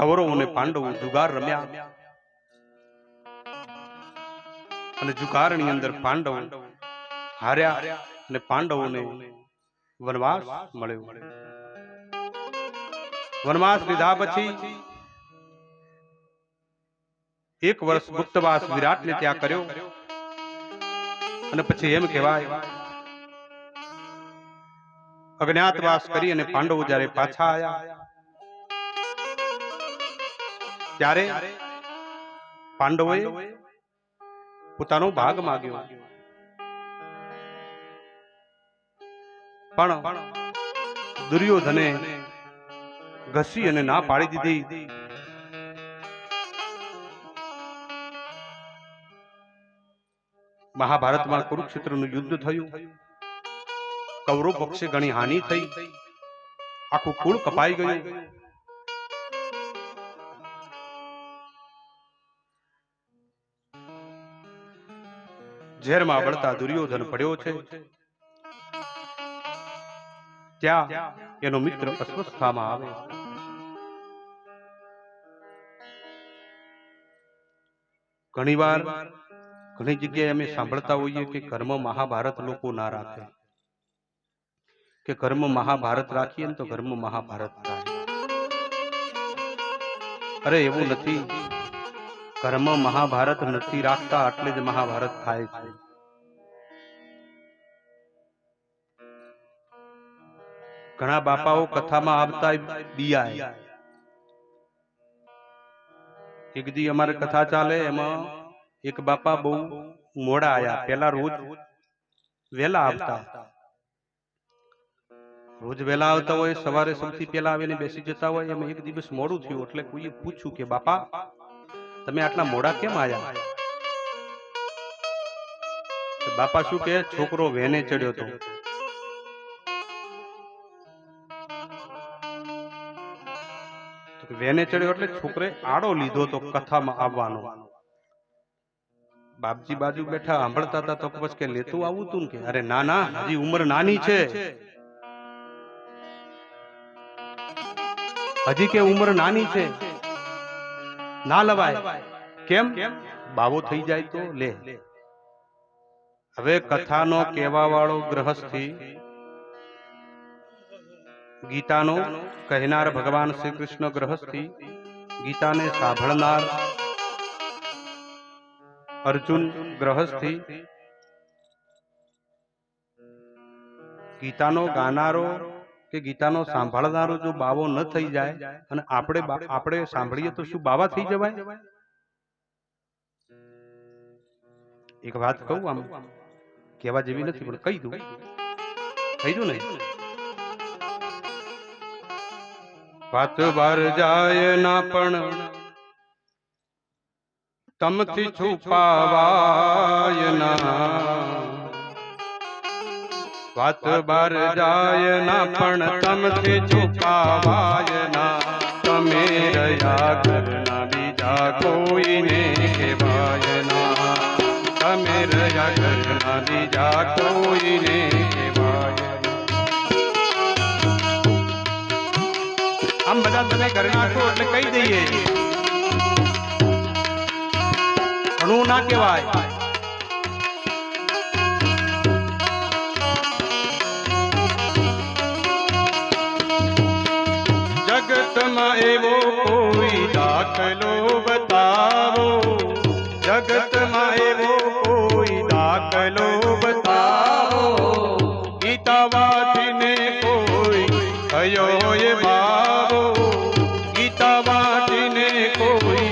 કૌરવ અને પાંડવો જુગાર રમ્યા અને જુગારની અંદર પાંડવો હાર્યા અને પાંડવોને વનવાસ મળ્યો. વનવાસ લીધા પછી 1 વર્ષ ગુપ્તવાસ વિરાટને ત્યાં કર્યો અને પછી એમ કહેવાય અજ્ઞાતવાસ કરી અને પાંડવો જ્યારે પાછા આવ્યા ત્યારે પાંડવોએ પોતાનો ભાગ માંગ્યો, પણ દુર્યોધને ઘસી અને ના પાડી દીધી. મહાભારતમાં કુરુક્ષેત્રનું યુદ્ધ થયું. કૌરવ પક્ષે ઘણી હાનિ થઈ, આખું કુળ કપાઈ ગયું. ઝેરમાં બળતા દુર્યોધન પડ્યો છે. ત્યાં એનો મિત્ર અસ્વસ્થામાં આવે. ઘણીવાર ઘણી જગ્યાએ અમે સાંભળતા હોઈએ કે ઘરમાં મહાભારત લોકો ના રાખે, કે ઘરમાં મહાભારત રાખીએ ને તો ઘરમાં મહાભારત થાય. અરે એવું નથી. ઘરમાં મહાભારત નથી રાખતા એટલે જ મહાભારત થાય છે. ઘણા બાપાઓ કથામાં આવતા બિયાય. એક દી અમારે કથા ચાલે, એમાં એક બાપા બહુ મોડા આયા. પેલા રોજ વેલા આવતા, રોજ વેલા આવતા હોય, સવારે સૌથી પહેલા આવીને બેસી જતા હોય. એમાં એક દિવસ મોડું થયું એટલે કોઈએ પૂછ્યું કે બાપા તમે આટલા મોડા કેમ આયા? બાપા શું કહે, છોકરો વેને ચડ્યો હતો. વેને ચડ્યો એટલે છોકરે આડો લીધો તો કથામાં આવવાનો. બાપજી બાજુ બેઠા સાંભળતા હતા તો પછી કે લેતું આવું તું કે અરે ના ના, હજી ઉંમર નાની છે, હજી કે ઉંમર નાની છે, ના લવાય. કેમ? બાવો થઈ જાય તો લે. હવે કથાનો કહેવા વાળો ગ્રહસ્થી, ગીતાનો કહેનાર ભગવાન શ્રી કૃષ્ણ ગ્રહસ્થી, ગીતાને સાંભળનાર અર્જુન ગ્રહસ્થી, ગીતાનો ગાનારો કે ગીતાનો સાંભળનારો જો બાવો ન થઈ જાય અને આપણે સાંભળીએ તો શું બાવા થઈ જવાય? એક વાત કહું, આમ કહેવા જેવી નથી પણ કહી દઉં. કહી દઉં ને, વાત બાર જાય ના પણ તમથી છુપાવાય ના. વાત બાર જાય ના પણ તમથી છુપાવાય ના. તમે રહ્યા ઘરના બીજા કોઈને કહેવાય ના. તમે રહ્યા ઘરના બીજા કોઈને કહેવાય. આમ બધા તમે ઘરના છો એટલે કહી દઈએ, ઘણું ના કહેવાય. જગતમાં એવો કોઈ દાખલો બતાવો, જગતમાં એવો કોઈ દાખલો બતાવો. ગીતા વાંચીને કોઈ થયો એ ભાવો, ગીતા વાંચીને કોઈ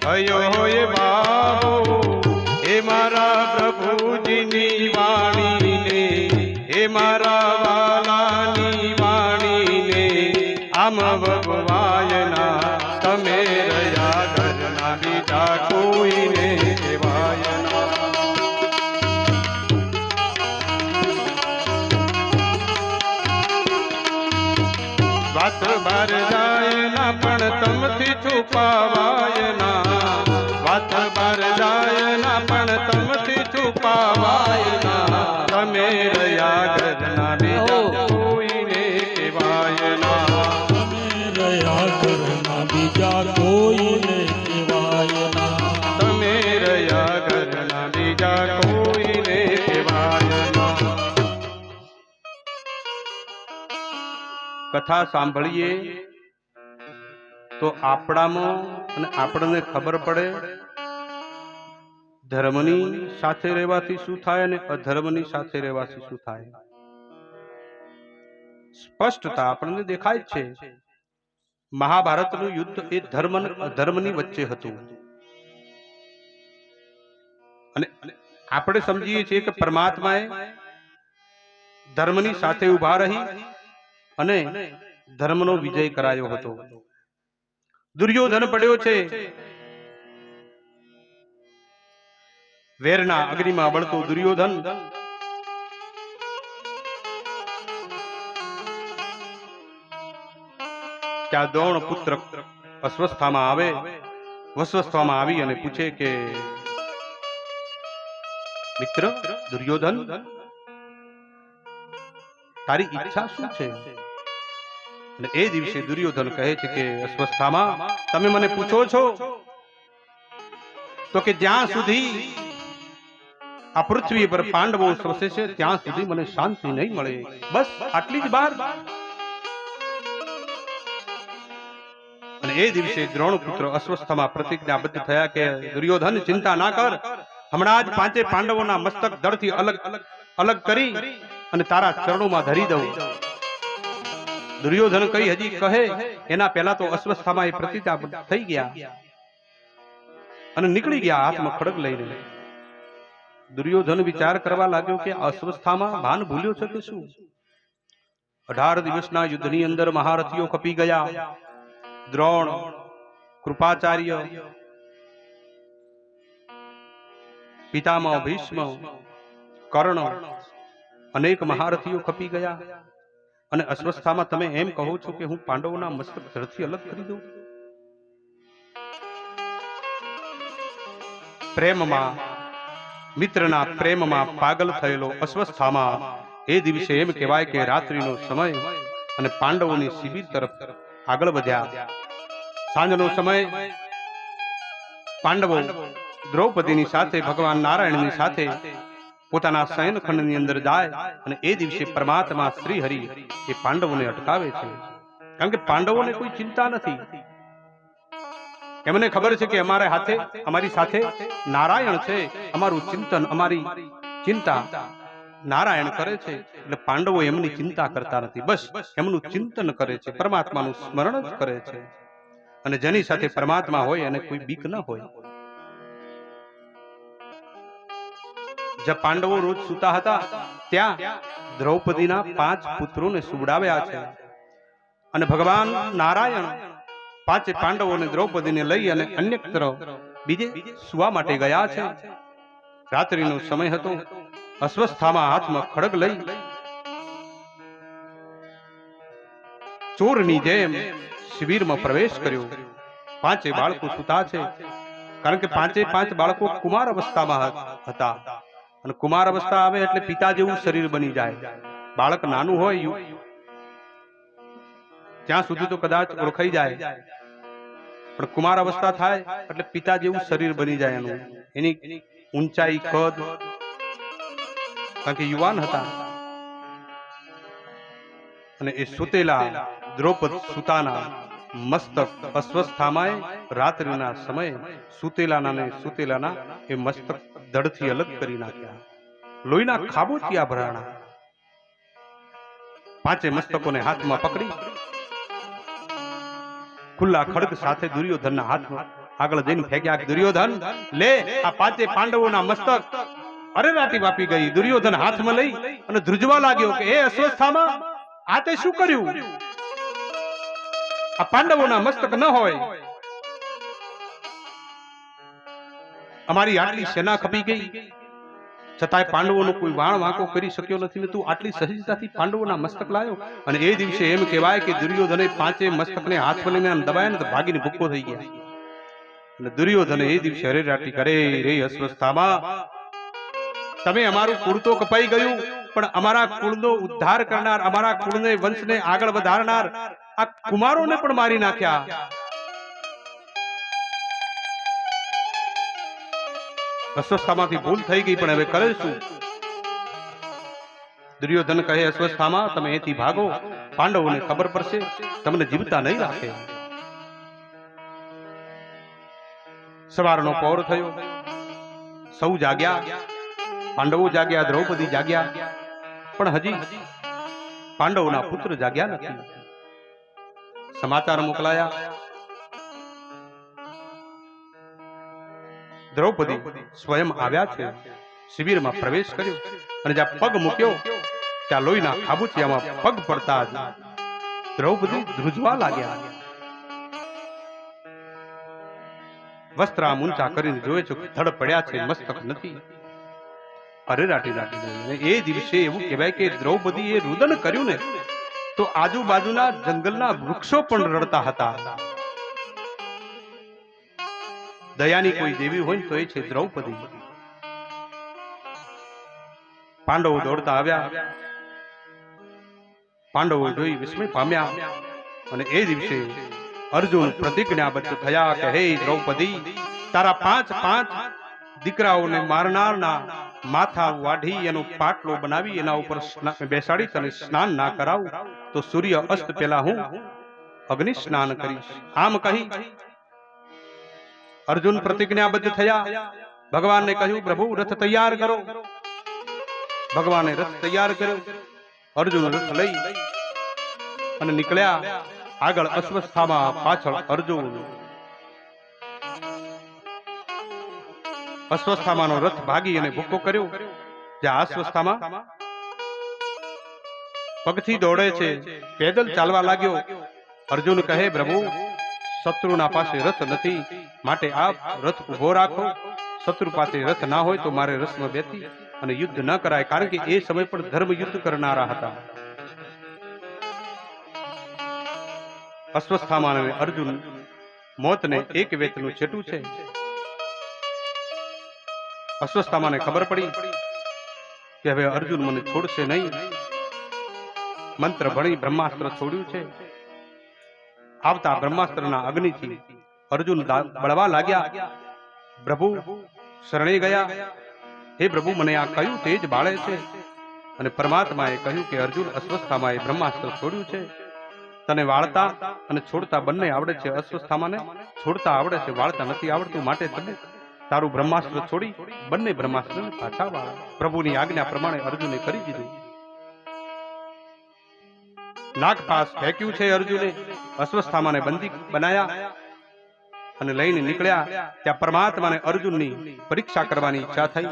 થયો એ ભાવો. હે મારા પ્રભુજીની વાણીને, હે મારા વાલાની વાણીને આમ ભગવાયના. તમે રહ્યા ઘરના બીજા કોઈને કહેવાય ના. વાત બાર જાય ના પણ તમથી છુપાવાય ના. વાત બાર જાય ના પણ તમથી છુપાવાય ના. તમે રહ્યા ઘરના બીજા કોઈને કહેવાય ના. તમે રહ્યા ઘરના બીજા કોઈને કહેવાય ના. તમે રહ્યા ઘરના બીજા કોઈને કહેવાય ના. કથા સાંભળીએ તો આપણામાં અને આપણને ખબર પડે ધર્મની સાથે રહેવાથી શું થાય અને અધર્મની સાથે રહેવાથી શું થાય. સ્પષ્ટતા આપણને દેખાય જ છે. મહાભારતનું યુદ્ધ એ ધર્મ અને અધર્મની વચ્ચે હતું અને આપણે સમજીએ છીએ કે પરમાત્માએ ધર્મની સાથે ઉભા રહી અને ધર્મનો વિજય કરાયો હતો. દુર્યોધન પડ્યો છે વેરના અગ્નિમાં બળતો દુર્યોધન ત્યાં દ્રોણ પુત્ર અસ્વસ્થામાં આવે, વસ્વસ્થામાં આવી અને પૂછે કે મિત્ર દુર્યોધન, તારી ઈચ્છા શું છે? અને એ દિવસે દુર્યોધન કહે છે કે અસ્વસ્થામાં તમે મને પૂછો છો તો કે જ્યાં સુધી આ પૃથ્વી પર પાંડવો વસે છે ત્યાં સુધી મને શાંતિ નહીં મળે. બસ આટલી જ બાર. અને એ દિવસે દ્રોણપુત્ર અસ્વસ્થમાં પ્રતિજ્ઞાબદ્ધ થયા કે દુર્યોધન ચિંતા ના કર, હમણાં જ પાંચે પાંડવોના મસ્તક દળથી અલગ કરી અને તારા ચરણોમાં ધરી દઉં. દુર્યોધન કઈ હજી કહે એના પહેલા તો અસ્વસ્થામાં એ પ્રતિજ્ઞાબદ્ધ થઈ ગયા અને નીકળી ગયા હાથમાં ખડગ લઈને. દુર્યોધન વિચાર કરવા લાગ્યો કે અસ્વસ્થામાં ભાન ભૂલ્યો છે કે શું? 18 દિવસના યુદ્ધની અંદર મહારથીઓ ખપી ગયા. દ્રોણ, કૃપાચાર્ય, પિતામહ ભીષ્મ, કર્ણ, અનેક મહારથીઓ ખપી ગયા અને અસ્વસ્થામાં તમે એમ કહો છો કે હું પાંડવોના મસ્તક ધરથી અલગ કરી દઉં? પ્રેમમાં, મિત્રના પ્રેમમાં પાગલ થયેલો અસ્વસ્થામાં એ દિવસે એમ કહેવાય કે રાત્રિનો સમય અને પાંડવોની શિબિર તરફ આગળ વધ્યા. સાંજનો સમય પાંડવો દ્રૌપદીની સાથે ભગવાન નારાયણની સાથે પોતાના શયનખંડની અંદર જાય અને એ દિવસે પરમાત્મા શ્રી હરિ એ પાંડવોને અટકાવે છે. કારણ કે પાંડવોને કોઈ ચિંતા નથી. એમને ખબર છે કે અમારી સાથે નારાયણ છે. અમારું ચિંતન, અમારી ચિંતા નારાયણ કરે છે. એટલે પાંડવો એમની ચિંતા કરતા નથી. બસ એમનું ચિંતન કરે છે, પરમાત્માનું સ્મરણ જ કરે છે. અને જેની સાથે પરમાત્મા હોય અને કોઈ બીક ન હોય. જે પાંડવો રોજ સૂતા હતા ત્યાં દ્રૌપદીના 5 પુત્રોને સુવડાવ્યા છે અને ભગવાન નારાયણ પાંચે પાંડવોને દ્રૌપદીને લઈ અને અન્યત્ર બીજે સુવા માટે ગયા છે. રાત્રિનો સમય હતો. અસ્વસ્થામાં હાથમાં ખડગ લઈ ચોરની જેમ શિબિરમાં પ્રવેશ કર્યો. 5 બાળકો સૂતા છે. કારણ કે 5 બાળકો કુમાર અવસ્થામાં હતા અને કુમાર અવસ્થા આવે એટલે પિતા જેવું શરીર બની જાય. બાળક નાનું હોય ત્યાં સુધી તો કદાચ ઓળખાઈ જાય, પણ કુમાર અવસ્થા થાય એટલે પિતા જેવું શરીર બની જાય. એની ઊંચાઈ, કદ, કારણ કે યુવાન હતા. અને એ સુતેલા દ્રૌપદ સુતાના મસ્તક અસ્વસ્થામાં રાત્રિના સમયે સુતેલાના એ મસ્તક ધડથી અલગ કરી નાખ્યા. લોહીના ખાબોચિયા ભરાણા. 5 મસ્તકોને હાથમાં પકડી ખુલ્લા ખડગ સાથે દુર્યોધનના હાથમાં આગળ જઈને ફેંક્યા. દુર્યોધન લે આ 5 પાંડવોના મસ્તક. અરે રાટી વાપી ગઈ. દુર્યોધન હાથમાં લઈ અને ધ્રુજવા લાગ્યો કે એ અસ્વસ્થામાં આ તે શું કર્યું? આ પાંડવોના મસ્તક ન હોય, અમારી આટલી સેના ખપી ગઈ છતાંય પાંડવોનો કોઈ વાણ વાંકો કરી શક્યો નથી ને તું આટલી સહજતાથી પાંડવોના મસ્તક લાયો. અને એ દિવસે એમ કહેવાય કે દુર્યોધને 5 મસ્તકને હાથમાં લઈને દબાયા ને તો ભાગીને ભૂક્કો થઈ ગયા. અને દુર્યોધને એ દિવસે હરેરાટી કરે, રે અસ્વસ્થામાં તમે અમારું કુળ તો કપાઈ ગયું, પણ અમારા કુળનો ઉદ્ધાર કરનાર, અમારા કુળને વંશને આગળ વધારનાર આ કુમારોને પણ મારી નાખ્યા. અસ્વસ્થામાંથી ભૂલ થઈ ગઈ, પણ હવે કરે શું? દુર્યોધન કહે, અસ્વસ્થામાં તમે અહીંથી ભાગો, પાંડવોને ખબર પડશે, તમને જીવતા નહીં રાખે. સવારનો પહોર થયો, સૌ જાગ્યા, પાંડવો જાગ્યા, દ્રૌપદી જાગ્યા, પણ હજી પાંડવોના પુત્ર જાગ્યા નથી. સમાચાર મોકલાયા. દ્રૌપદી સ્વયં આવ્યા છે, શિબિરમાં પ્રવેશ કર્યો અને જ્યાં પગ મૂક્યો ત્યાં લોહીના ખાબુચિયામાં પગ પડતા જ દ્રૌપદી ધ્રુજવા લાગ્યા. વસ્ત્ર આમ ઊંચા કરીને જોયે છે, ધડ પડ્યા છે, મસ્તક નથી. અરે રાટી રાટી. એ દિવસે એવું કહેવાય કે દ્રૌપદીએ રુદન કર્યું ને તો આજુબાજુના જંગલના વૃક્ષો પણ રડતા હતા. દયાની કોઈ દેવી હોય તો એ છે દ્રૌપદી. પાંડવો દોડતા આવ્યા, પાંડવો જોઈ વિસ્મય પામ્યા અને એ દિવસે અર્જુન પ્રતિજ્ઞાબદ્ધ થયા કે હે દ્રૌપદી, તારા 5 દીકરાઓને મારનારના માથા વાઢી એનો પાટલો બનાવી એના ઉપર બેસાડી તને સ્નાન ના કરાવું તો સૂર્ય અસ્ત પહેલા હું અગ્નિ સ્નાન કરીશ. આમ કહી અર્જુન પ્રતિજ્ઞાબદ્ધ થયા. ભગવાનને કહ્યું, પ્રભુ રથ તૈયાર કરો. ભગવાને રથ તૈયાર કર્યો. અર્જુન રથ લઈ અને નીકળ્યા. આગળ અશ્વસ્થામા, પાછળ અર્જુન. અશ્વસ્થામાનો રથ ભાગી અને ભૂકો કર્યો. જ્યાં અશ્વસ્થામા પગથી દોડે છે, પેદલ ચાલવા લાગ્યો. અર્જુન કહે, પ્રભુ શત્રુના પાસે રથ નથી, માટે આપ રથ ઉભો રાખો. શત્રુ પાસે રથ ના હોય તો મારે રથમાં બેસી અને યુદ્ધ ન કરાય, કારણ કે એ સમય પર ધર્મ યુદ્ધ કરનારા હતા. અશ્વસ્થામા અને અર્જુન મોતને એક વેતનું છેટું છે. અશ્વસ્થામાને ખબર પડી કે હવે અર્જુન મને છોડશે નહીં. મંત્ર ભણી બ્રહ્માસ્ત્ર છોડ્યું છે. આવતા બ્રહ્માસ્ત્રના અગ્નિથી અર્જુન બળવા લાગ્યા. પ્રભુ શરણે ગયા. હે પ્રભુ, મને આ કયું તેજ બાળે છે? અને પરમાત્માએ કહ્યું કે અર્જુન, અશ્વસ્થામાએ બ્રહ્માસ્ત્ર છોડ્યું છે. તને વાળતા અને છોડતા બંને આવડે છે. અશ્વસ્થામાને છોડતા આવડે છે, વાળતા નથી આવડતું, માટે તમે તારું બ્રહ્માસ્ત્ર છોડી બંને બ્રહ્માસ્ત્રને પાછા વાળા. પ્રભુની આજ્ઞા પ્રમાણે અર્જુને કરી દીધું. નાગપાસ ફેંક્યું છે અર્જુને. અશ્વસ્થામાને બંદી બનાયા અને લઈને નીકળ્યા. ત્યાં પરમાત્માને અર્જુનની પરીક્ષા કરવાની ઈચ્છા થઈ.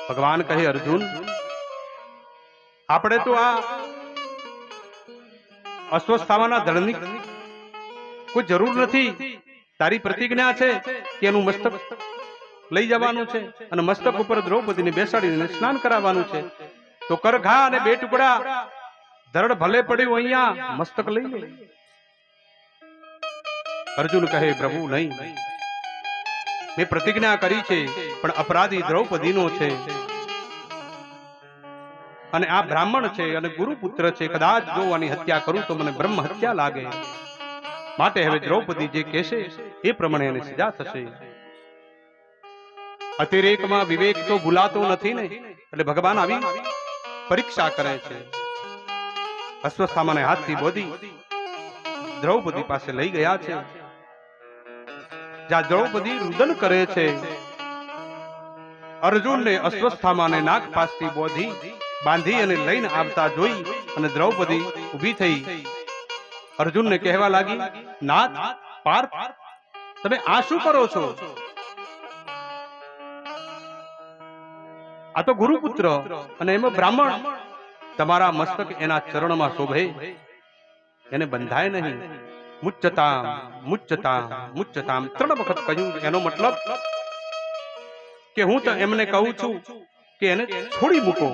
ભગવાન કહે, અર્જુન, આપણે તો આ અશ્વસ્થામાના ધડની કોઈ જરૂર નથી. તારી પ્રતિજ્ઞા છે કે એનું મસ્તક લઈ જવાનું છે અને મસ્તક ઉપર દ્રૌપદીને બેસાડીને સ્નાન કરાવવાનું છે. તો કર ઘા અને 2 ટુકડા. ધડ ભલે પડ્યું અહીંયા, મસ્તક લઈ લે. અર્જુન કહે, પ્રભુ નહીં, મેં પ્રતિજ્ઞા કરી છે, પણ અપરાધી દ્રૌપદીનો છે અને આ બ્રાહ્મણ છે અને ગુરુપુત્ર છે. કદાચ જો આની હત્યા કરું તો મને બ્રહ્મ હત્યા લાગે, માટે હવે દ્રૌપદી જે કહેશે એ પ્રમાણે એને સજા થશે. અતિરેકમાં વિવેક તો ભૂલાતો નથી ને, એટલે ભગવાન આવી પરીક્ષા કરે છે. અશ્વસ્થામાને હાથથી બોધી દ્રૌપદી પાસે લઈ ગયા છે. જ્યાં દ્રૌપદી રુદન કરે છે, અર્જુનને અશ્વસ્થામાને નાગપાસથી બોધી બાંધી અને લઈને આવતા જોઈ અને દ્રૌપદી ઊભી થઈ અર્જુનને કહેવા લાગી, નાથ, પાર્થ, તમે આ શું કરો છો? આ તો ગુરુપુત્ર અને એમાં બ્રાહ્મણ. તમારા મસ્તક એના ચરણમાં શોભે, એને બંધાય નહીં. મુચ્ચતામ મુચ્ચતામ મુચ્ચતામ 3 વખત કહ્યું. એનો મતલબ કે હું તો એમને કહું છું કે એને છોડી મૂકો.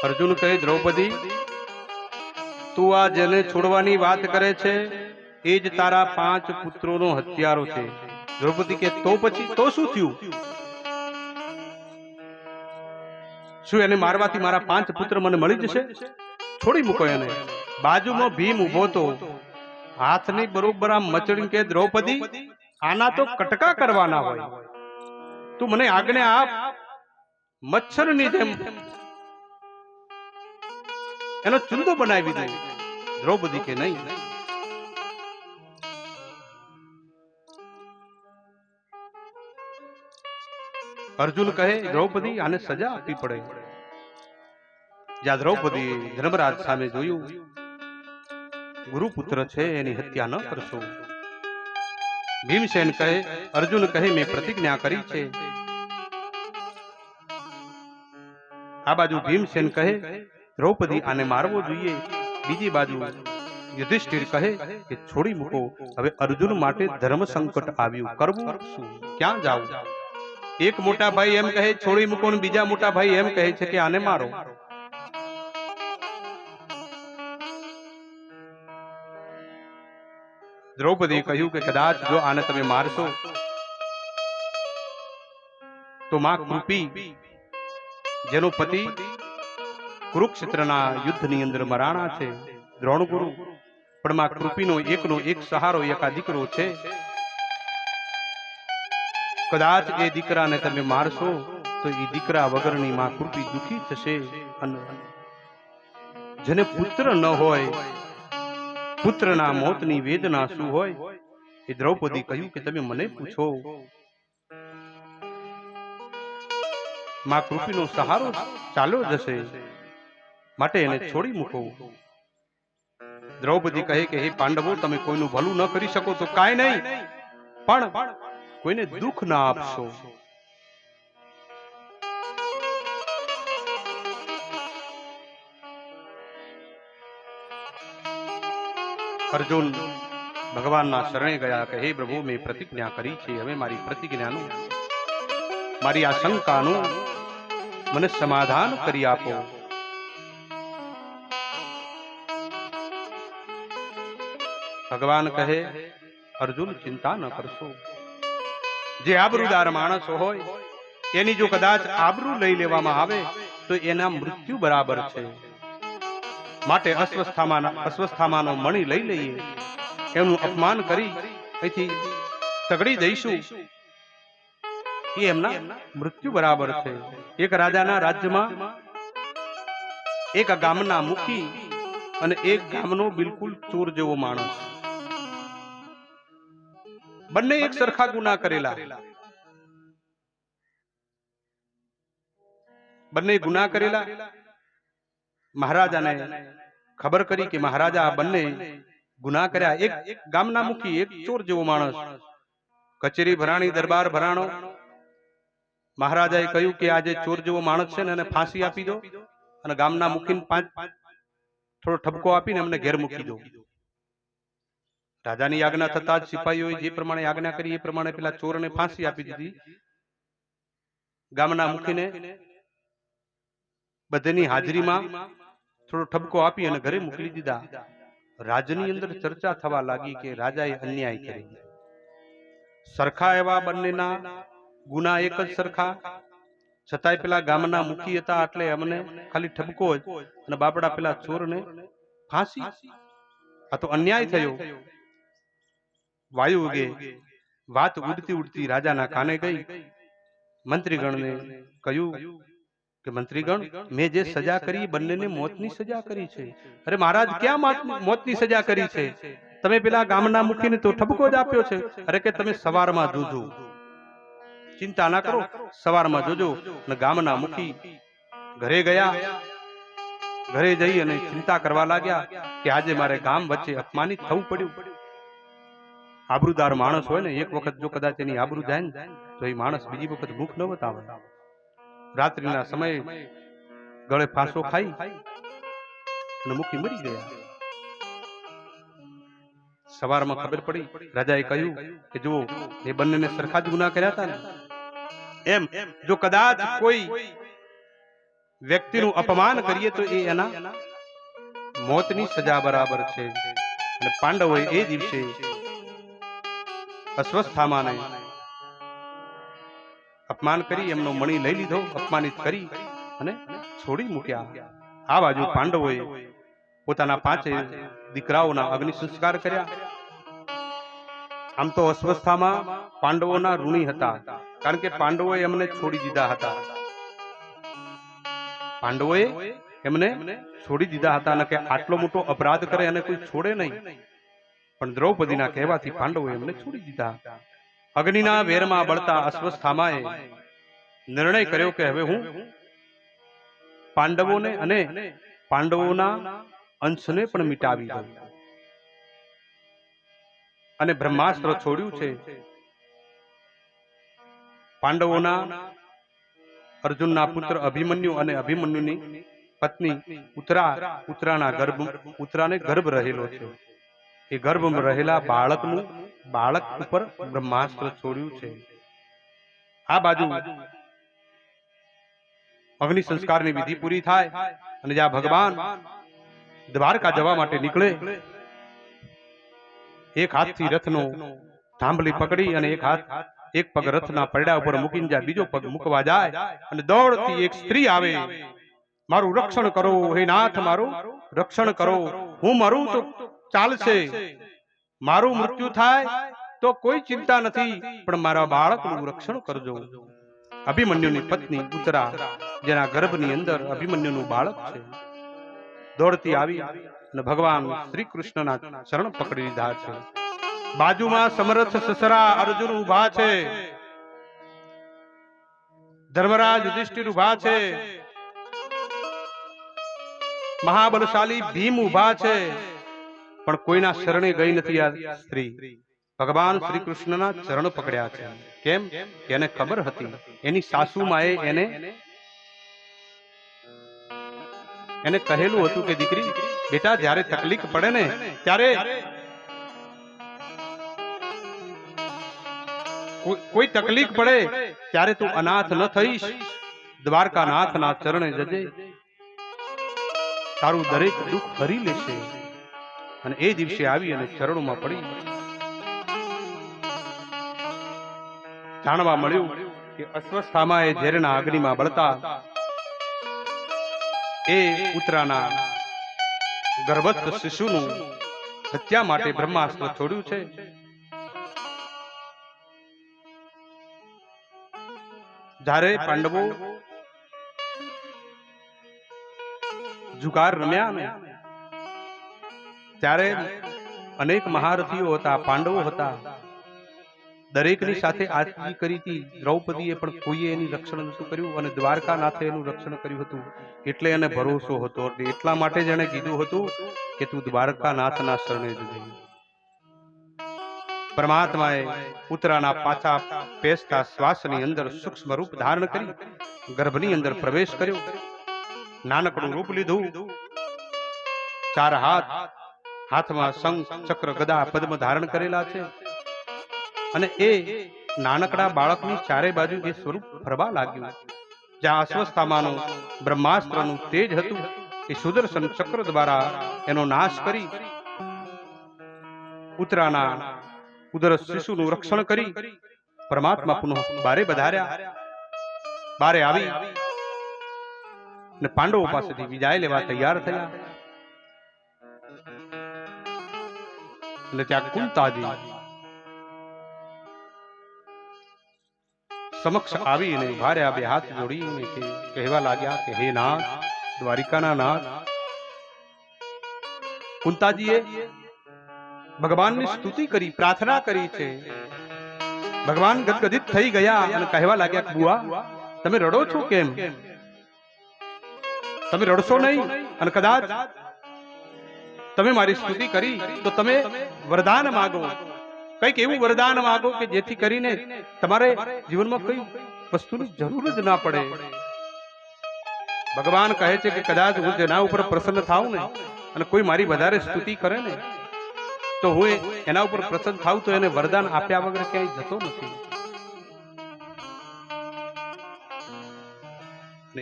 અર્જુન કહે, દ્રૌપદી, તું આ જેને છોડવાની વાત કરે છે એ જ તારા 5 પુત્રોનો હત્યારો છે. દ્રૌપદી કે, તો પછી તો શું થયું? શું એને મારવાથી મારા 5 પુત્ર મને મળી જશે? છોડી મૂકો એને. બાજુમાં ભીમ ઉભો તો હાથની બરોબર આમ મચડી કે, દ્રૌપદી, આના તો કટકા કરવાના હોય. તું મને આજ્ઞા આપ, મચ્છરની જેમ એનો ચૂંદો બનાવી દઉં. દ્રૌપદી કે નહીં. અર્જુન કહે દ્રૌપદી આને સજા આપવી પડે. જ્યાં દ્રૌપદી ધર્મરાજ સામે જોયું, ગુરુપુત્ર છે એની હત્યા ન કરશો. ભીમસેન કહે, અર્જુન કહે મેં પ્રતિજ્ઞા કરી છે. આ બાજુ ભીમસેન કહે દ્રૌપદી આને મારવો જોઈએ. બીજી બાજુ યુધિષ્ઠિર કહે કે છોડી મૂકો. હવે અર્જુન માટે ધર્મ સંકટ આવ્યું, કરવું શું, ક્યાં જાવું? એક મોટા ભાઈ એમ કહે છોડી મૂકો, ને બીજા મોટા ભાઈ એમ કહે છે કે આને મારો. દ્રૌપદી કહ્યું કે કદાચ જો આને તમે મારશો તો માં કૃપી, જેનો પતિ કુરુક્ષેત્રના યુદ્ધની અંદર મરાણા છે, દ્રોણગુરુ, પણ માં કૃપીનો એકનો એક સહારો એકા દીકરો છે. કદાચ એ દીકરાને તમે મારશો તો એ દીકરા વગરની માં કૃપી દુખી થશે. અને જેને પુત્ર ન હોય, પુત્રના મોતની વેદના શું હોય એ દ્રૌપદી કહ્યું કે તમે મને પૂછો. માં કૃપીનો સહારો ચાલ્યો જશે, માટે એને છોડી મૂકો. દ્રૌપદી કહે કે હે પાંડવો, તમે કોઈનું ભલું ન કરી શકો તો કાંઈ નહીં, પણ કોઈને દુઃખ ના આપશો. અર્જુન ભગવાનના શરણે ગયા કે હે પ્રભુ, મેં પ્રતિજ્ઞા કરી છે. હવે મારી પ્રતિજ્ઞાનું, મારી આ શંકાનું મને સમાધાન કરી આપો. ભગવાન કહે અર્જુન ચિંતા ન કરશો. જે આબરૂદાર માણસો હોય એની જો કદાચ આબરૂ લઈ લેવામાં આવે તો એના મૃત્યુ બરાબર છે. માટે અશ્વસ્થામાનો મણી લઈ લઈએ, એનું અપમાન કરી અહીંથી તગડી દઈશું, એ એમના મૃત્યુ બરાબર છે. એક રાજાના રાજ્યમાં એક ગામના મુખી અને એક ગામનો બિલકુલ ચોર જેવો માણસ, બંને એક સરખા ગુના કરેલા. બંને ગુના કરેલા. મહારાજાને ખબર કરી કે મહારાજા આ બંને ગુના કર્યા. એક ગામના મુખી, એક ચોર જેવો માણસ. કચેરી ભરાણી, દરબાર ભરાણો. મહારાજાએ કહ્યું કે આ જે ચોર જેવો માણસ છે ને એને ફાંસી આપી દો, અને ગામના મુખીને થોડો ઠપકો આપીને એમને ઘેર મૂકી દો. રાજાની આજ્ઞા થતા જ સિપાહીઓએ જે પ્રમાણે આજ્ઞા કરી એ પ્રમાણે પેલા ચોરને ફાંસી આપી દીધી. ગામના મુખીને બધાની હાજરીમાં થોડો ઠપકો આપી અને ઘરે મોકલી દીધા. રાજની અંદર ચર્ચા થવા લાગી કે રાજાએ અન્યાય કરી. સરખા એવા બંનેના ગુના એક જ સરખા, છતાંય પેલા ગામના મુખી હતા એટલે એમને ખાલી ઠપકો જ, અને બાપડા પેલા ચોરને ફાંસી. આ તો અન્યાય થયો. વાયુ ઉગે, વાત ઉડતી ઉડતી રાજાના કાને ગઈ. મંત્રીગણને કહ્યું કે મંત્રીગણ, મેં જે સજા કરી બંનેને મોતની સજા કરી છે. અરે મહારાજ, ક્યાં મોતની સજા કરી છે? તમે પેલા ગામના મુખીને તો ઠપકો જ આપ્યો છે. અરે કે તમે સવારમાં જોજો, ચિંતા ના કરો, સવારમાં જોજો. અને ગામના મુખી ઘરે ગયા. ઘરે જઈ અને ચિંતા કરવા લાગ્યા કે આજે મારે ગામ વચ્ચે અપમાનિત થવું પડ્યું. આબરૂદાર માણસ હોય ને, એક વખત જો કદાચ એની આબરૂ જાય ને તો એ માણસ બીજી વખત ભૂખ ન બતાવે. રાત્રિના સમયે ગળે ફાંસો ખાઈ અને મુખી મરી ગયા. સવારમાં ખબર પડી. રાજાએ કહ્યું કે જુઓ, એ બંનેને સરખા જ ગુના કર્યા હતા ને. એમ જો કદાચ કોઈ વ્યક્તિનું અપમાન કરીએ તો એ એના મોતની સજા બરાબર છે. અને પાંડવોએ એ દિવસે અશ્વસ્થામાને અપમાન કરી એમનો મણી લઈ લીધો, અપમાનિત કરી અને છોડી મૂક્યા. આ બાજુ પાંડવોએ પોતાના 5 દીકરાઓના અગ્નિ સંસ્કાર કર્યા. આમ તો અસ્વસ્થામાં પાંડવોના ઋણી હતા, કારણ કે પાંડવોએ એમને છોડી દીધા હતા. પાંડવોએ એમને છોડી દીધા હતા અને કે આટલો મોટો અપરાધ કરે અને કોઈ છોડે નહીં. પણ દ્રૌપદીના કહેવાથી પાંડવોએ એમને છોડી દીધા. અગ્નિના વેરમાં બળતા અસ્વસ્થામાએ નિર્ણય કર્યો કે હવે હું પાંડવોને અને પાંડવોના અંશને પણ મિટાવી દઉં. અને બ્રહ્માસ્ત્ર છોડ્યું છે. પાંડવોના અર્જુનના પુત્ર અભિમન્યુ અને અભિમન્યુની પત્ની ઉત્તરાના ઉત્તરાને ગર્ભ રહેલો છે. એ ગર્ભમાં રહેલા બાળક ઉપર બ્રહ્માસ્ત્ર છોડ્યું છે. આ બાજુ અગ્નિ સંસ્કારની વિધિ પૂરી થાય અને જ્યાં ભગવાન દ્વારકા જવા માટે નીકળે, એક હાથથી રથનો થાંભલી પકડી અને એક પગ રથના પૈડા ઉપર મૂકીને જ્યાં બીજો પગ મૂકવા જાય અને દોડતી એક સ્ત્રી આવે, મારું રક્ષણ કરો હે નાથ, મારું રક્ષણ કરો, હું મરું તો ચાલશે, મારું મૃત્યુ થાય તો કોઈ ચિંતા નથી, પણ મારા બાળકનું રક્ષણ કરજો. અભિમન્યુની પત્ની ઉત્તરા, જેના ગર્ભની અંદર અભિમન્યુનું બાળક છે, દોડતી આવી અને ભગવાન શ્રી કૃષ્ણના ચરણ પકડી લીધા છે. બાજુમાં સમર્થ સસરા અર્જુન ઉભા છે, ધર્મરાજ યુધિષ્ઠિર ઉભા છે, મહાબલશાલી ભીમ ઉભા છે, પણ કોઈના શરણે ગઈ નથી આ સ્ત્રી. ભગવાન શ્રી કૃષ્ણના ચરણ પકડ્યા છે. કેમ? એને ખબર હતી, એની સાસુમાએ એને કહેલું હતું કે દીકરી, બેટા જ્યારે તકલીફ પડે ને ત્યારે કોઈ તકલીફ પડે ત્યારે તું અનાથ ન થઈશ, દ્વારકાનાથના ચરણે જજે, તારું દરેક દુઃખ હરી લેશે. અને એ દિવસે આવી અને ચરણોમાં પડી. જાણવા મળ્યું કે અસ્વસ્થામાં એ ઝેરના અગ્નિમાં બળતા એ ઉત્તરાના ગર્ભસ્થ શિશુનું હત્યા માટે બ્રહ્માસ્ત્ર છોડ્યું છે. જ્યારે પાંડવો જુગાર રમ્યા ને ત્યારે અનેક મહારથીઓ હતા, પાંડવો હતા, દરેકની સાથે આજી કરી હતી. દ્રૌપદીએ પણ કોઈએ એની રક્ષણ નતું કર્યું અને દ્વારકાનાથે એનું રક્ષણ કર્યું હતું. એટલે એને ભરોસો હતો, એટલા માટે જ એને કીધું હતું કે તું દ્વારકાનાથના શરણે જજે. પરમાત્માએ ઉત્તરાના પાછા પેસતા શ્વાસની અંદર સૂક્ષ્મ રૂપ ધારણ કરી ગર્ભની અંદર પ્રવેશ કર્યો. નાનકડું રૂપ લીધું, 4 હાથમાં શંખ ચક્ર ગદા પદ્મ ધારણ કરેલા છે. અને એ નાનકડા બાળકની ચારે બાજુ એ સ્વરૂપ ફરવા લાગ્યું. જ્યાં અસ્વસ્થામાનું બ્રહ્માસ્ત્રનું તેજ હતું, એ સુદર્શન ચક્ર દ્વારા એનો નાશ કરી ઉત્તરાના ઉદર શિશુનું રક્ષણ કરી પરમાત્મા પુનઃ બારે પધાર્યા. બારે આવી અને પાંડવો પાસેથી વિદાય લેવા તૈયાર થયા. એટલે ત્યાં કુંતાજી સમક્ષ આવીને ભાર્યા, બે હાથ જોડીને કહેવા લાગ્યા કે હે નાથ, દ્વારિકાના નાથ. કુંતાજીએ ભગવાનની સ્તુતિ કરી, પ્રાર્થના કરી છે. ભગવાન ગદગદિત થઈ ગયા અને કહેવા લાગ્યા, બુઆ તમે રડો છો કેમ? તમે રડશો નહીં, અને કદાચ તમે મારી સ્તુતિ કરી તો તમે વરદાન માગો, કંઈક એવું વરદાન માગો કે જેથી કરીને તમારે જીવનમાં કઈ વસ્તુની જરૂર જ ના પડે. ભગવાન કહે છે કે કદાચ હું જેના ઉપર પ્રસન્ન થાઉં ને અને કોઈ મારી વધારે સ્તુતિ કરે ને તો હું એના ઉપર પ્રસન્ન થાઉં તો એને વરદાન આપ્યા વગર ક્યાંય જતો નથી.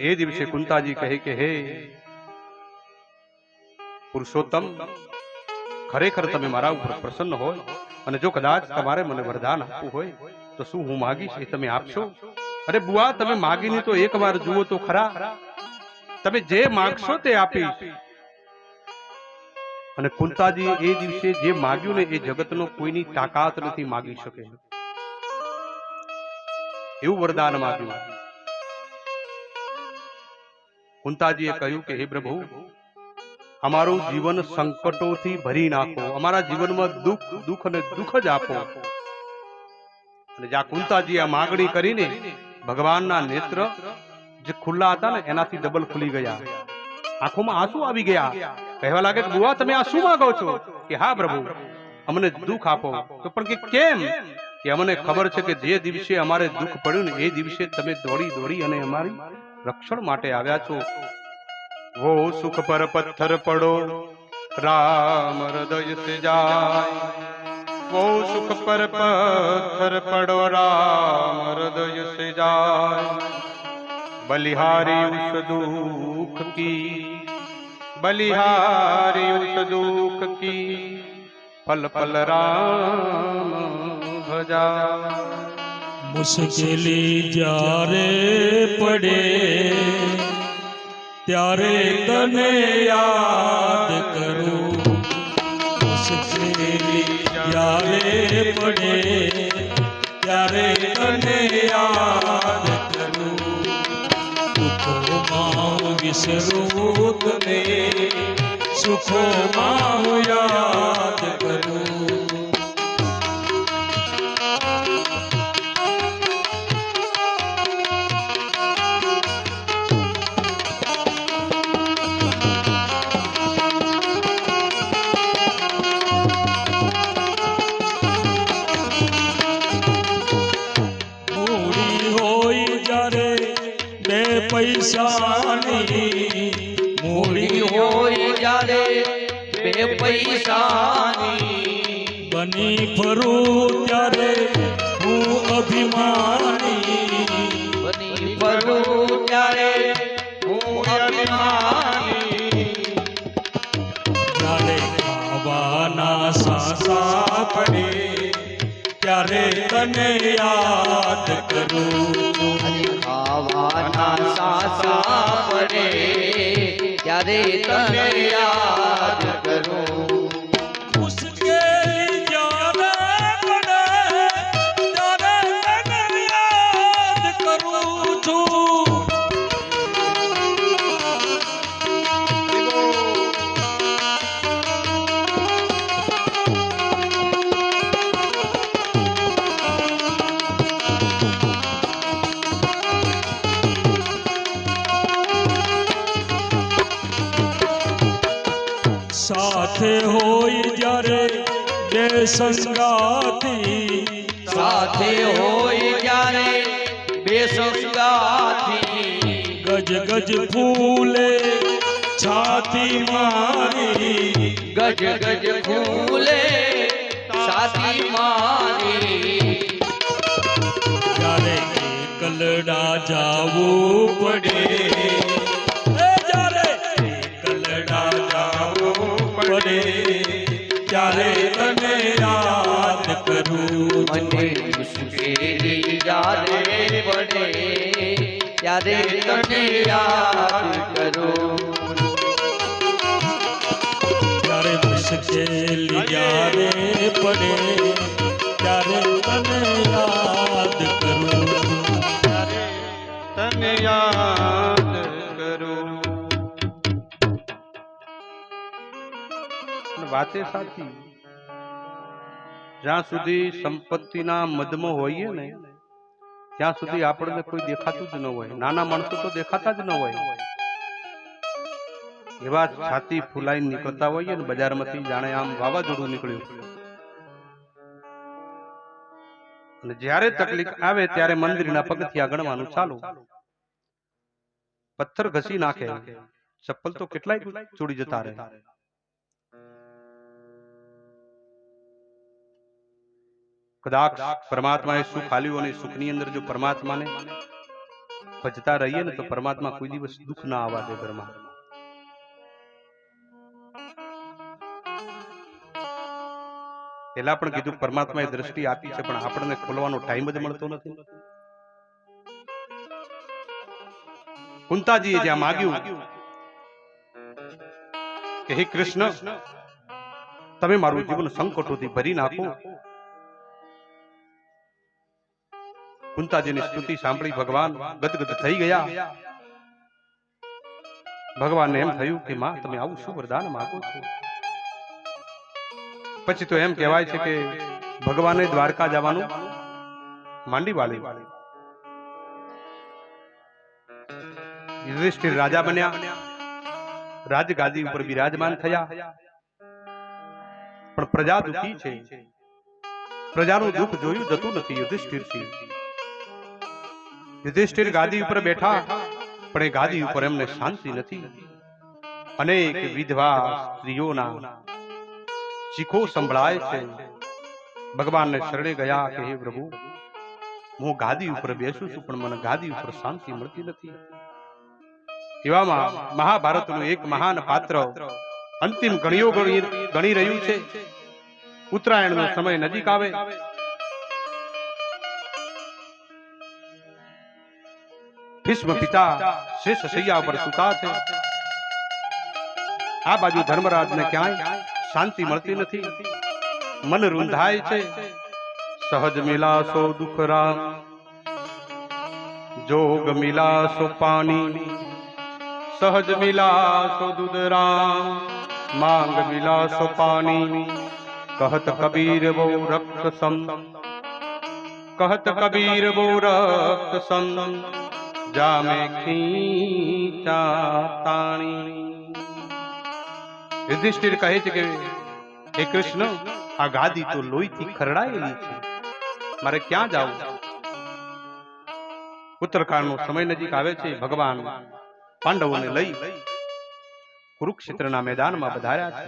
એ દિવસે કુંતાજી કહે કે હે પુરુષોત્તમ, ખરેખર તમે મારા ઉપર પ્રસન્ન હોય અને જો કદાચ તમારે મને વરદાન આપવું હોય તો શું હું માગીશ એ તમે આપશો? અરે બુઆ, તમે માગીને તો એકવાર જુઓ તો ખરા, તમે જે માગશો તે આપીશ. અને કુંતાજી એ દિવસે જે માગ્યું ને એ જગતનો કોઈની તાકાત નથી માગી શકે એવું વરદાન માગ્યું. કુંતાજીએ કહ્યું કે હે પ્રભુ, અમારું જીવન સંકટોથી ભરી નાખો, અમારા જીવનમાં દુઃખ અને દુઃખ જ આપો. અને જ્યાં કુંતાજી આ માગણી કરીને ભગવાનના નેત્ર જે ખુલ્લા હતા ને એનાથી ડબલ ખુલી ગયા, આંખોમાં આંસુ આવી ગયા. કહેવા લાગે કે બુઆ તમે આ શું માંગો છો? કે હા પ્રભુ, અમને દુઃખ આપો. તો પણ કે કેમ? કે અમને ખબર છે કે જે દિવસે અમારે દુઃખ પડ્યું ને એ દિવસે તમે દોડી દોડી અને અમારી રક્ષણ માટે આવ્યા છો. वो सुख पर पत्थर पड़ो राम हृदय से जाय, वो सुख पर पत्थर पड़ो राम हृदय से जाय, बलिहारी उस दुख की, बलिहारी उस दुख की, पल पल राम भजा. मुश्किली જ્યારે પડે ત્યારે તને યાદ કરું, મુશ્કેલી જ્યારે પડે ત્યારે તને યાદ કરું, દુઃખોમાં વિસરું તને, સુખોમાં યાદ કરું. પૈસાની મૂડી હોય જ્યારે બે પૈસાની, બની ફરું ત્યારે હું અભિમાની, બની ફરું ત્યારે હું અભિમાની, જ્યારે ખાવાના સાસા પડે ત્યારે તને યાદ કરું, ખાવાના સાસા પડે ત્યારે તને યાદ કરું. મુશ્કેલી જ્યારે પડે ત્યારે તને યાદ કરું છું. સાથે હોય જ્યારે બે સંગાથી, સાથે હોય જ્યારે બે સંગાથી, ગજ ગજ ફૂલે છાતી મારી, ગજ ગજ ફૂલે છાતી મારી, જ્યારે એકલડા જાવું પડે, ત્યારે તને યાદ કરું. મને મુશ્કેલી જ્યારે પડે ત્યારે તને યાદ કરું. ત્યારે મુશ્કેલી જ્યારે પડે ત્યારે તને યાદ કરું. તને યાદ કરું. વાતે સાચી. જ્યાં સુધી સંપત્તિના મદમાં હોઈએ ને ત્યાં સુધી આપણને કોઈ દેખાતું જ ન હોય. નાના માણસો તો દેખાતા જ ન હોય. એવા છાતી ફૂલાઈને નીકળતા હોઈએ ને બજારમાંથી જાણે આમ વાવાઝોડું નીકળ્યું. અને જ્યારે તકલીફ આવે ત્યારે મંદિરના પગથિયા ગણવાનું ચાલુ. પથ્થર ઘસી નાખે, ચપ્પલ તો કેટલાય છોડી જતા રહે. કદાચ પરમાત્માએ સુખ આલ્યું અને સુખની અંદર જો પરમાત્માને ભજતા રહીએ ને તો પરમાત્મા કોઈ દિવસ દુઃખ ના આવવા દે ઘરમાં. પેલા પણ કીધું પરમાત્માએ દ્રષ્ટિ આપી છે પણ આપણને ખોલવાનો ટાઈમ જ મળતો નથી. કુંતાજીએ જ્યાં માગ્યું કે હે કૃષ્ણ તમે મારું જીવન સંકટોથી ભરી નાખો. કુંતાજીની સ્તુતિ સાંભળી ભગવાન ગદગદ થઈ ગયા. ભગવાનને એમ થયું કે માં તમે આવું શું વરદાન માંગો છો? પછી તો એમ કહેવાય છે કે ભગવાને દ્વારકા જવાનું માંડી વાળ્યું. યુધિષ્ઠિર રાજા બન્યા, રાજગાદી ઉપર બિરાજમાન થયા. પણ પ્રજા દુઃખી છે, પ્રજાનું દુઃખ જોયું જતું નથી. યુધિષ્ઠિર ગાદી ઉપર બેઠા, પણ એ ગાદી ઉપર એમને શાંતિ નથી. અનેક વિધવા સ્ત્રીઓના ચીખો સંભળાય છે. ભગવાનને શરણે ગયા કે હે પ્રભુ, હું ગાદી ઉપર બેસું છું પણ મને ગાદી ઉપર શાંતિ મળતી નથી. એવામાં મહાભારતનું એક મહાન પાત્ર અંતિમ ગણીઓ ગણી રહ્યું છે. ઉત્તરાયણનો સમય નજીક આવે, ભીષ્મ પિતા શેષ શૈયા પર સૂતા છે. આ બાજુ ધર્મરાજને ક્યાંય શાંતિ મળતી નથી, મન રૂંધાય છે. સહજ મિલાસો દુઃખ રામ, જોગ મિલાસો પાણી, સહજ મિલાસો દૂધ રામ, માંગ મિલાસો પાણી. કહત કબીર બહુ રક્ત સમ, કહત કબીર બહુ રક્ત સમ, જામે ખીંચા તાણી. યુધિષ્ઠિર કહે છે કે હે કૃષ્ણ, આ ગાદી તો લોહીથી ખરડાયેલી છે, મારે ક્યાં જાવું? ઉત્તરકાળનો સમય નજીક આવે છે. ભગવાન પાંડવોને લઈ કુરુક્ષેત્રના મેદાનમાં પધાર્યા છે.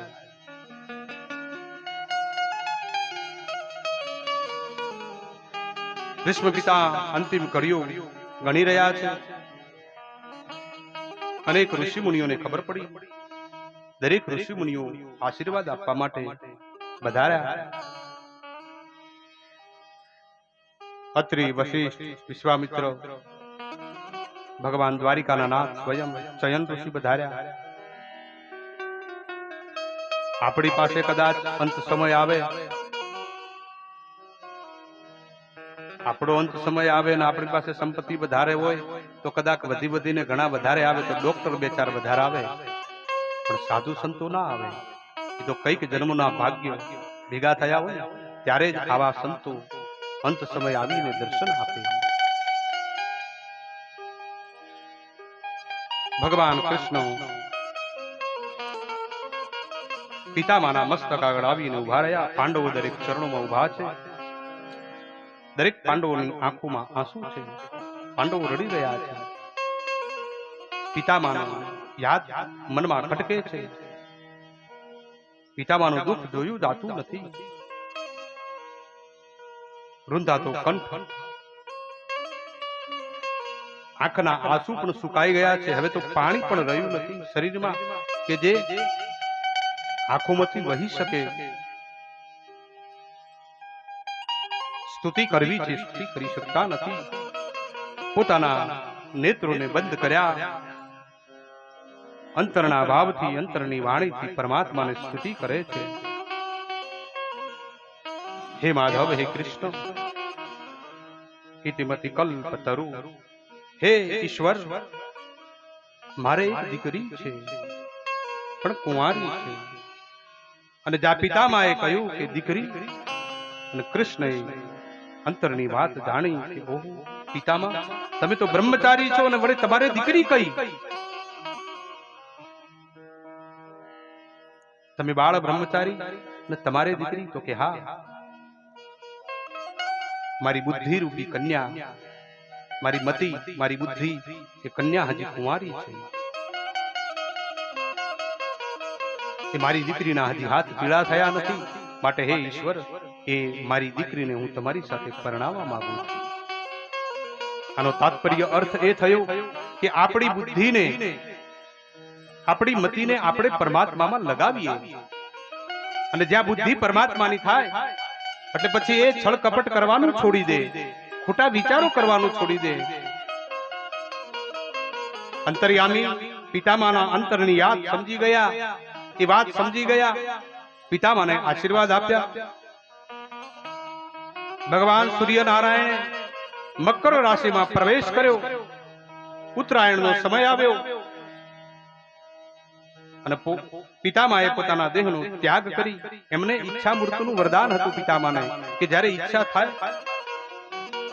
ભીષ્મ પિતા અંતિમ કડીઓ ગણી રહ્યા છે. અનેક ઋષિ મુનિઓને ખબર પડી. દરેક ઋષિ મુનિઓ આશીર્વાદ આપવા માટે પધાર્યા. અત્રિ, વશિષ્ઠ, વિશ્વામિત્ર, ભગવાન દ્વારિકાના નાથ સ્વયં ચયન ઋષિ પધાર્યા. આપણી પાસે કદાચ અંત સમય આવે, આપણો અંત સમય આવે ને આપણી પાસે સંપત્તિ વધારે હોય તો કદાચ વધી વધીને ઘણા વધારે આવે તો ડોક્ટર બે ચાર વધારે આવે, પણ સાધુ સંતો ના આવે. એ તો કઈક જન્મના ભાગ્ય ભેગા થયા હોય ત્યારે જ આવા સંતો અંત સમય આવીને દર્શન આપે. ભગવાન કૃષ્ણ પિતામાના મસ્તક આગળ આવીને ઉભા રહ્યા. પાંડવો દરેક ચરણોમાં ઉભા છે. દરેક પાંડવોની આંખોમાં આંસુ છે. પાંડવો રડી રહ્યા છે. પિતામાનો યાદ મનમાં ખટકે છે. પિતામાનું દુઃખ જોયું જાતું નથી. રૂંધાતો કંઠ, આંખના આંસુ પણ સુકાઈ ગયા છે. હવે તો પાણી પણ રહ્યું નથી શરીરમાં કે જે આંખોમાંથી વહી શકે. સ્તુતિ કરવી છે, સ્તુતિ કરી શકતા નથી. પોતાના નેત્રોને બંધ કર્યા. અંતરના ભાવથી, અંતરની વાણીથી પરમાત્માને સ્તુતિ કરે છે. હે માધવ, હે કૃષ્ણ, ઇતિમતિ કલ્પતરુ, હે ઈશ્વર, મારે એક દીકરી છે પણ કુંવારી છે. અને જ્યાં પિતામાએ કહ્યું કે દીકરી, અને કૃષ્ણએ અંતરની વાત જાણી કે ઓહો પિતામા, તમે તો બ્રહ્મચારી છો અને વળે તમારે દીકરી કઈ? તમે બાળ બ્રહ્મચારી અને તમારે દીકરી? તો કે હા, મારી બુદ્ધિ રૂપી કન્યા, મારી મતિ, મારી બુદ્ધિ એ કન્યા હજી કુંવારી છે. એ મારી દીકરીના હજી હાથ પીળા થયા નથી. માટે હે ઈશ્વર, એ મારી દીકરીને હું તમારી સાથે પરણાવવા માંગુ છું. આનો તાત્પર્ય અર્થ એ થયો કે આપણી બુદ્ધિને, આપણી મતિને આપણે પરમાત્મામાં લગાવીએ. અને જ્યાં બુદ્ધિ પરમાત્માની થાય એટલે પછી એ છળ કપટ કરવાનું છોડી દે, ખોટા વિચારો કરવાનું છોડી દે. અંતર્યામી પિતામાના અંતરની યાદ સમજી ગયા, એ વાત સમજી ગયા. પિતામાને આશીર્વાદ આપ્યા. ભગવાન સૂર્યનારાયણે મકર રાશિમાં પ્રવેશ કર્યો. ઉત્તરાયણનો સમય આવ્યો અને પિતામાએ પોતાના દેહનો ત્યાગ કરી. એમને ઈચ્છા મૃત્યુનું વરદાન હતું પિતામાને કે જ્યારે ઈચ્છા થાય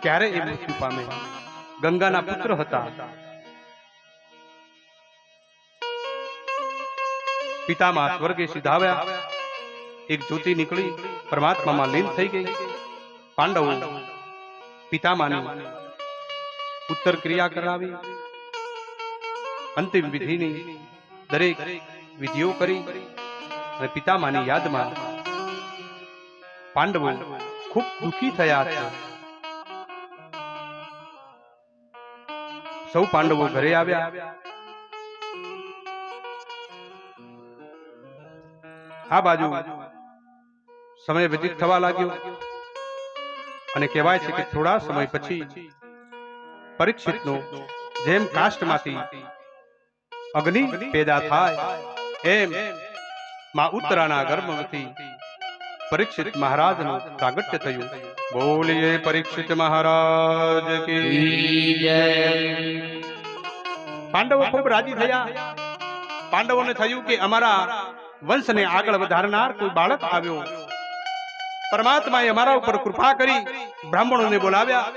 ત્યારે એ મૃત્યુ પામે. ગંગાના પુત્ર હતા. પિતામા સ્વર્ગે સિધાવ્યા. એક જ્યોતિ નીકળી પરમાત્મામાં લીન થઈ ગઈ. પાંડવો પિતામાની ઉત્તર ક્રિયા કરાવી. અંતિમ વિધિની દરેક વિધિઓ કરી અને પિતામાની યાદમાં પાંડવો ખૂબ દુઃખી થયા છે. સૌ પાંડવો ઘરે આવ્યા. આ બાજુ સમય વ્યતીત થવા લાગ્યો અને કહેવાય છે કે થોડા સમય પછી પરીક્ષિતનો જેમ કાષ્ટમાંથી અગ્નિ પેદા થાય એમ માં ઉત્તરાના ગર્ભમાંથી પરીક્ષિત મહારાજનું પ્રાગટ્ય થયું. બોલીએ પરીક્ષિત મહારાજ કી જય. પાંડવો ખૂબ રાજી થયા. પાંડવોને થયું કે અમારા વંશને આગળ વધારનાર કોઈ બાળક આવ્યો. પરમાત્માએ અમારા ઉપર કૃપા કરી બ્રાહ્મણોને બોલાવ્યા.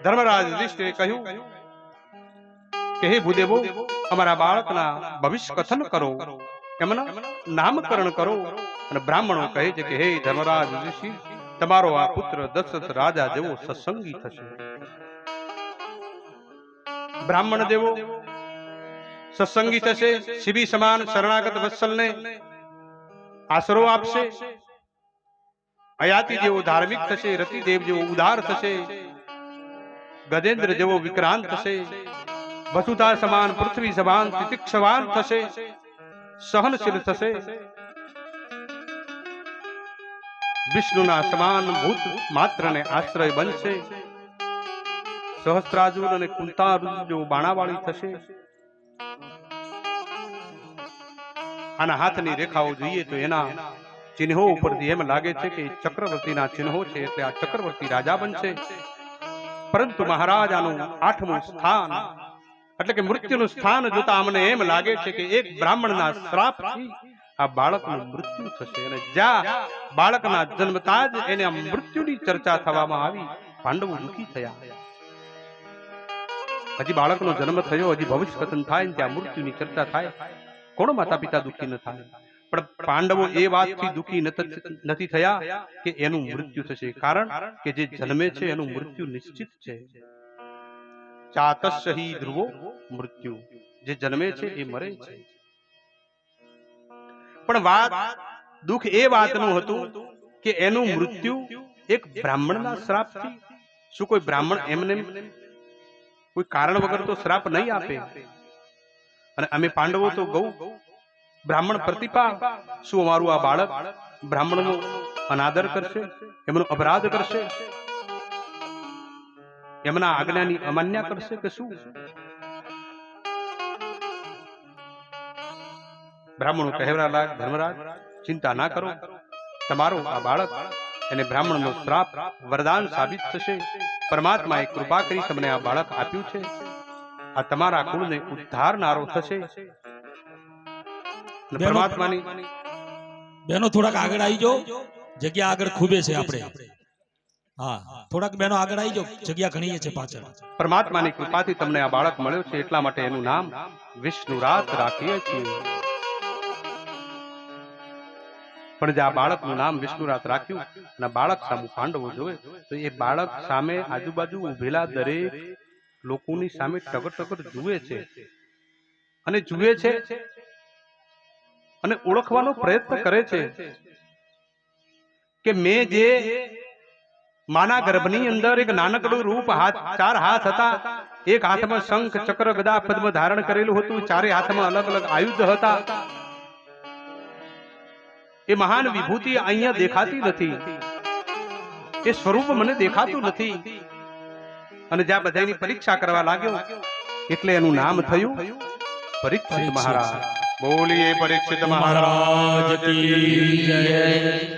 ધર્મરાજ યુધિષ્ઠિરે કહ્યું કે હે ભૂદેવો, અમારા બાળકના ભવિષ્ય કથન કરો, એમના નામકરણ કરો. અને બ્રાહ્મણો કહે છે કે હે ધર્મરાજ યુધિષ્ઠિર, તમારો આ પુત્ર દશરથ રાજા જેવો સત્સંગી થશે. બ્રાહ્મણ દેવો સત્સંગી થશે, શિબી સમાન શરણાગત વત્સલને આશરો આપશે. અયાતિ જેવો ધાર્મિક થશે, રતિદેવ જેવો ઉદાર થશે, ગજેન્દ્ર જેવો વિક્રાંત થશે, વસુધા સમાન પૃથ્વી સમાન તિતિક્ષવાન થશે, સહનશીલ થશે, વિષ્ણુના સમાન ભૂત માત્રને આશ્રય બનશે, સહસ્ત્રાર્જુન અને કુંતાર્જુન જેવો બાણાવાળી થશે. આના હાથની રેખાઓ જોઈએ તો એના ચિહ્નો ઉપરથી એમ લાગે છે કે ચક્રવર્તીના ચિહ્નો છે, એટલે આ ચક્રવર્તી રાજા બનશે. પરંતુ મહારાજાનું 8મું સ્થાન એટલે કે મૃત્યુનું સ્થાન જોતા અમને એમ લાગે છે કે એક બ્રાહ્મણના શ્રાપથી આ બાળકનું મૃત્યુ થશે. અને જ્યાં બાળકના જન્મતા જ એને મૃત્યુની ચર્ચા થવામાં આવી, પાંડવો દુઃખી થયા. હજી બાળકનો જન્મ થયો, હજી ભવિષ્ય કથન થાય, ત્યાં મૃત્યુની ચર્ચા થાય, કોણ માતા પિતા દુઃખી ન થાય? પણ પાંડવો એ વાતથી દુઃખી નથી થયા કે એનું મૃત્યુ થશે. કારણ કે જે જન્મે છે એનું મૃત્યુ નિશ્ચિત છે. ચાતસ્ય હિ ધ્રુવો મૃત્યુ, જે જન્મે છે એ મરે છે. પણ વાત દુઃખ એ વાતનું હતું કે એનું મૃત્યુ એક બ્રાહ્મણના શ્રાપથી. શું કોઈ બ્રાહ્મણ એમને કોઈ કારણ વગર તો શ્રાપ નહીં આપે? અને અમે પાંડવો તો ગૌ બ્રાહ્મણ પ્રતિપા. શું અમારું આ બાળક બ્રાહ્મણનો અનાદર કરશે, એમનો અપરાધ કરશે, એમના આજ્ઞાની અમાન્ય કરશે કે શું? બ્રાહ્મણો કહેવા લાગ, ધર્મરાજ ચિંતા ના કરો, તમારો આ બાળક એને બ્રાહ્મણનો શ્રાપ વરદાન સાબિત થશે. પરમાત્માએ કૃપા કરી તમને આ બાળક આપ્યું છે. આ તમારા કુળને ઉદ્ધારનારો થશે. પરમાત્માની બેનો થોડાક આગળ આવી જાઓ, જગ્યા આગળ ખૂબે છે આપણે. હા, થોડાક બેનો આગળ આવી જાઓ, જગ્યા ઘણી છે પાછળ. પરમાત્માની કૃપાથી તમને આ બાળક મળ્યો છે, એટલા માટે એનું નામ વિષ્ણુરાત રાખીએ છીએ. પણ જે આ બાળકનું નામ વિષ્ણુરાત રાખ્યું અને બાળક સામે પાંડવો જોવે તો એ બાળક સામે આજુબાજુ ઉભેલા દરેક લોકોની સામે ટગર જુએ છે અને જુએ છે અને ઓળખવાનો પ્રયત્ન કરે છે કે મેં જે માના ગર્ભની અંદર એક નાનકડું રૂપ, ચાર હાથ હતા, એક હાથમાં શંખ ચક્ર ગદા પદ્મ ધારણ કરેલું હતું, ચારે હાથમાં અલગ અલગ આયુધ હતા. એ મહાન વિભૂતિ અહીંયા દેખાતી નથી, એ સ્વરૂપ મને દેખાતું નથી. અને જ્યાં બધાની પરીક્ષા કરવા લાગ્યો એટલે એનું નામ થયું પરીક્ષિત મહારાજ. બોલીએ પરીક્ષિત મહારાજ મહારાજ કી કી જય. જય